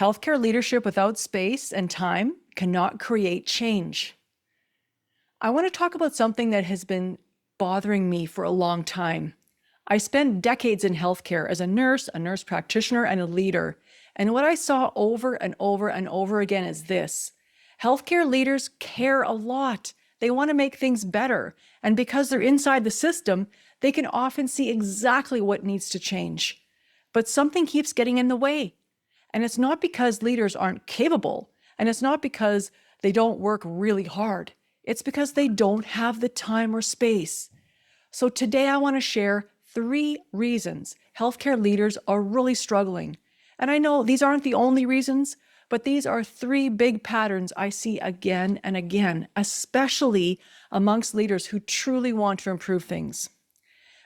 Healthcare leadership without space and time cannot create change. I want to talk about something that has been bothering me for a long time. I spent decades in healthcare as a nurse practitioner, and a leader. And what I saw over and over and over again is this. Healthcare leaders care a lot. They want to make things better. And because they're inside the system, they can often see exactly what needs to change. But something keeps getting in the way. And it's not because leaders aren't capable, and it's not because they don't work really hard. It's because they don't have the time or space. So today I want to share 3 reasons healthcare leaders are really struggling. And I know these aren't the only reasons, but these are 3 big patterns I see again and again, especially amongst leaders who truly want to improve things.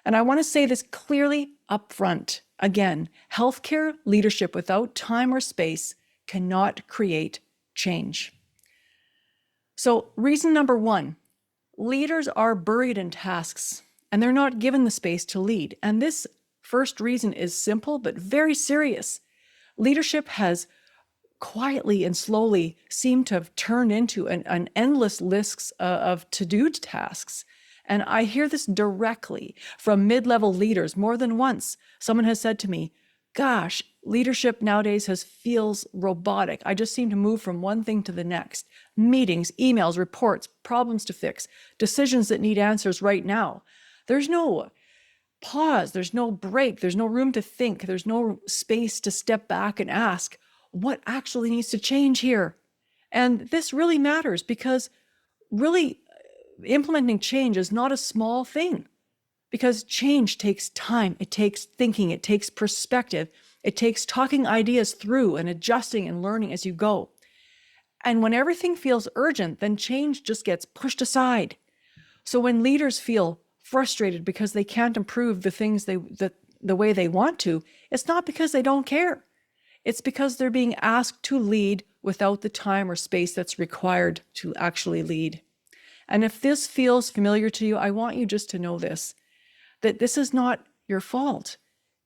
And I want to say this clearly up front. Again, healthcare leadership without time or space cannot create change. So reason number 1, leaders are buried in tasks and they're not given the space to lead. And this first reason is simple, but very serious. Leadership has quietly and slowly seemed to have turned into an endless list of to-do tasks. And I hear this directly from mid-level leaders more than once. Someone has said to me, gosh, leadership nowadays feels robotic. I just seem to move from one thing to the next. Meetings, emails, reports, problems to fix, decisions that need answers right now. There's no pause, there's no break, there's no room to think, there's no space to step back and ask, what actually needs to change here? And this really matters because really implementing change is not a small thing, because change takes time, it takes thinking, it takes perspective, it takes talking ideas through and adjusting and learning as you go. And when everything feels urgent, then change just gets pushed aside. So when leaders feel frustrated because they can't improve the things the way they want to, it's not because they don't care. It's because they're being asked to lead without the time or space that's required to actually lead. And if this feels familiar to you, I want you just to know this, that this is not your fault.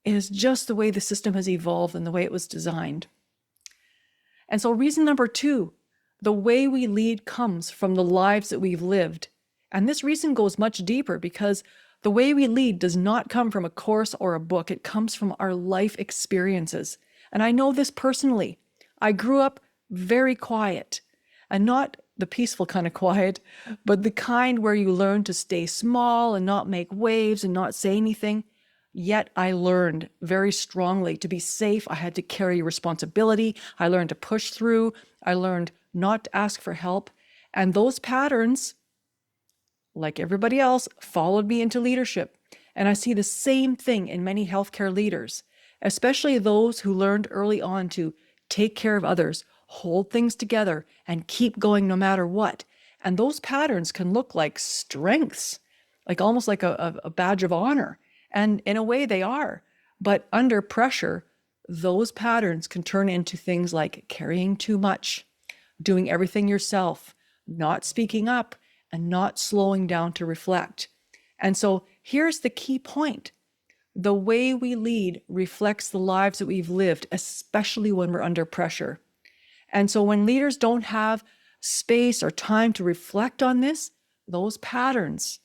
It is just the way the system has evolved and the way it was designed. And so reason number 2, the way we lead comes from the lives that we've lived. And this reason goes much deeper because the way we lead does not come from a course or a book. It comes from our life experiences. And I know this personally. I grew up very quiet, and not the peaceful kind of quiet, but the kind where you learn to stay small and not make waves and not say anything. Yet I learned very strongly to be safe. I had to carry responsibility. I learned to push through. I learned not to ask for help. And those patterns, like everybody else, followed me into leadership. And I see the same thing in many healthcare leaders, especially those who learned early on to take care of others, hold things together, and keep going no matter what. And those patterns can look like strengths, like almost like a badge of honor. And in a way they are. But under pressure, those patterns can turn into things like carrying too much, doing everything yourself, not speaking up, and not slowing down to reflect. And so here's the key point. The way we lead reflects the lives that we've lived, especially when we're under pressure. And so when leaders don't have space or time to reflect on this, those patterns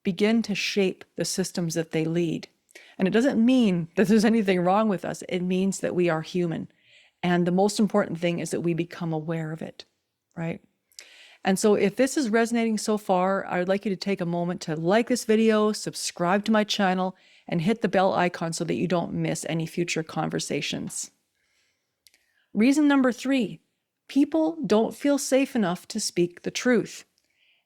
begin to shape the systems that they lead. And it doesn't mean that there's anything wrong with us. It means that we are human. And the most important thing is that we become aware of it, right? And so if this is resonating so far, I would like you to take a moment to like this video, subscribe to my channel, and hit the bell icon so that you don't miss any future conversations. Reason number 3, people don't feel safe enough to speak the truth.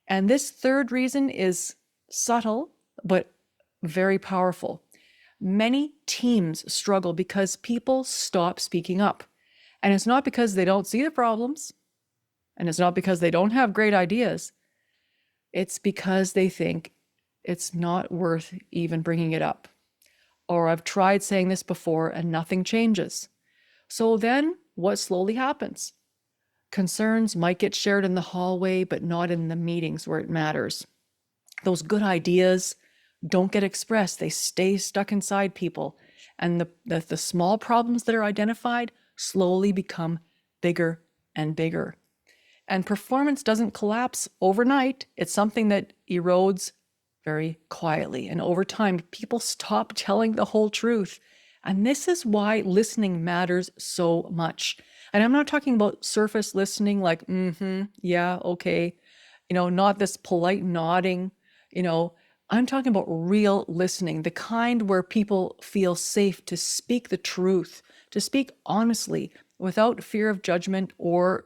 And this third reason is subtle, but very powerful. Many teams struggle because people stop speaking up. And it's not because they don't see the problems, and it's not because they don't have great ideas. It's because they think it's not worth even bringing it up. Or I've tried saying this before and nothing changes. So then what slowly happens? Concerns might get shared in the hallway, but not in the meetings where it matters. Those good ideas don't get expressed. They stay stuck inside people. And the small problems that are identified slowly become bigger and bigger. And performance doesn't collapse overnight. It's something that erodes very quietly. And over time, people stop telling the whole truth. And this is why listening matters so much. And I'm not talking about surface listening like, yeah, okay, not this polite nodding, I'm talking about real listening, the kind where people feel safe to speak the truth, to speak honestly without fear of judgment or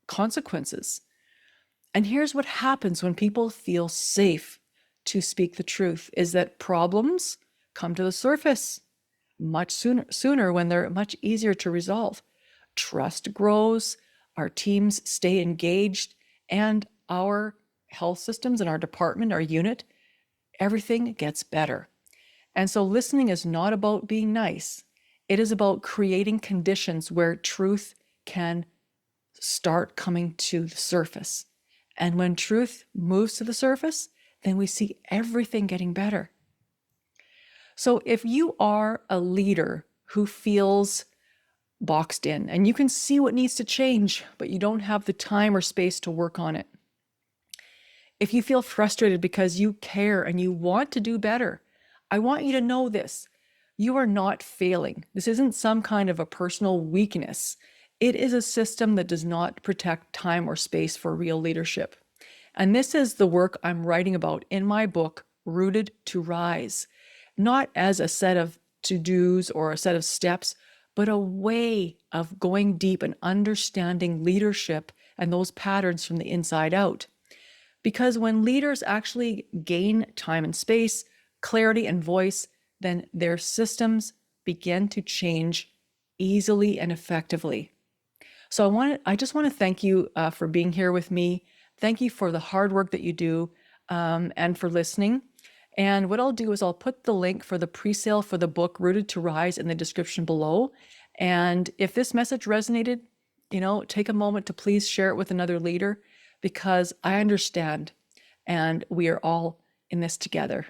consequences. And here's what happens when people feel safe to speak the truth is that problems come to the surface much sooner when they're much easier to resolve. Trust grows, our teams stay engaged, and our health systems and our department, our unit, everything gets better. And so listening is not about being nice. It is about creating conditions where truth can start coming to the surface. And when truth moves to the surface, then we see everything getting better. So if you are a leader who feels boxed in and you can see what needs to change, but you don't have the time or space to work on it, if you feel frustrated because you care and you want to do better, I want you to know this. You are not failing. This isn't some kind of a personal weakness. It is a system that does not protect time or space for real leadership. And this is the work I'm writing about in my book, Rooted to Rise, not as a set of to-dos or a set of steps, but a way of going deep and understanding leadership and those patterns from the inside out. Because when leaders actually gain time and space, clarity and voice, then their systems begin to change easily and effectively. So I just want to thank you for being here with me. Thank you for the hard work that you do and for listening. And what I'll do is I'll put the link for the pre-sale for the book Rooted to Rise in the description below. And if this message resonated, take a moment to please share it with another leader, because I understand and we are all in this together.